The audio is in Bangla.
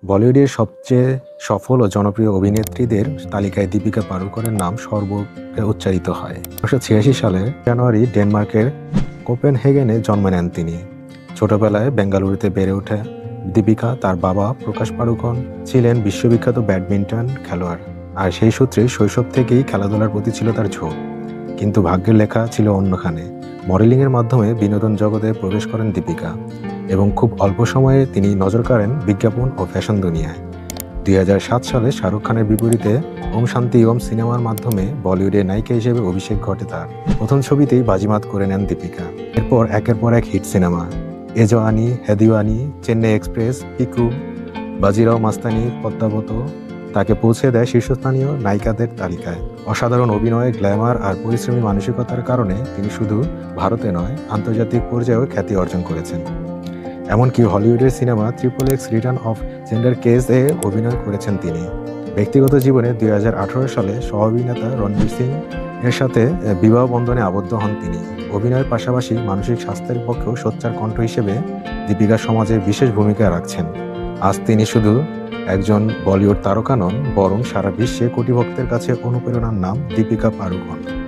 বলিউডের সবচেয়ে সফল ও জনপ্রিয় অভিনেত্রীদের তালিকায় দীপিকা পাড়ুকোনের নাম সর্বোচ্চ উচ্চারিত হয়। 1986 সালে জানুয়ারি ডেনমার্কের কোপেনহেগেনে জন্ম নেন তিনি। ছোটবেলায় বেঙ্গালুরুতে বেড়ে ওঠে দীপিকা। তার বাবা প্রকাশ পাড়ুকোন ছিলেন বিশ্ববিখ্যাত ব্যাডমিন্টন খেলোয়াড়, আর সেই সূত্রে শৈশব থেকেই খেলাধুলার প্রতি ছিল তার ঝোঁক। কিন্তু ভাগ্যের লেখা ছিল অন্যখানে। মডেলিংয়ের মাধ্যমে বিনোদন জগতে প্রবেশ করেন দীপিকা এবং খুব অল্প সময়ে তিনি নজর কাড়েন বিজ্ঞাপন ও ফ্যাশন দুনিয়ায়। 2007 সালে শাহরুখ খানের বিপরীতে ওম শান্তি ওম সিনেমার মাধ্যমে বলিউডে নায়িকা হিসেবে অভিষেক ঘটে তার। প্রথম ছবিতেই বাজিমাত করে নেন দীপিকা। এরপর একের পর এক হিট সিনেমা এ জওয়ানি, হে দিওয়ানি, চেন্নাই এক্সপ্রেস, পিকু, বাজিরাও মাস্তানি, পদ্মাবত তাকে পৌঁছে দেয় শীর্ষস্থানীয় নায়িকাদের তালিকায়। অসাধারণ অভিনয়, গ্ল্যামার আর পরিশ্রমী মানসিকতার কারণে তিনি শুধু ভারতে নয়, আন্তর্জাতিক পর্যায়েও খ্যাতি অর্জন করেছেন। এমনকি হলিউডের cinema XXX return of Xander কেস-এ অভিনয় করেছেন তিনি। ব্যক্তিগত জীবনে 2018 সালে সহ-অভিনেতা রণবীর সিং এর সাথে বিবাহ বন্ধনে আবদ্ধ হন তিনি। অভিনয়ের পাশাপাশি মানসিক স্বাস্থ্যের পক্ষেও সোচ্চার কণ্ঠ হিসেবে দীপিকা সমাজে বিশেষ ভূমিকা রাখছেন। আজ তিনি শুধু একজন বলিউড তারকা নন, বরং সারা বিশ্বে কোটি ভক্তের কাছে অনুপ্রেরণার নাম দীপিকা পাড়ুকোন।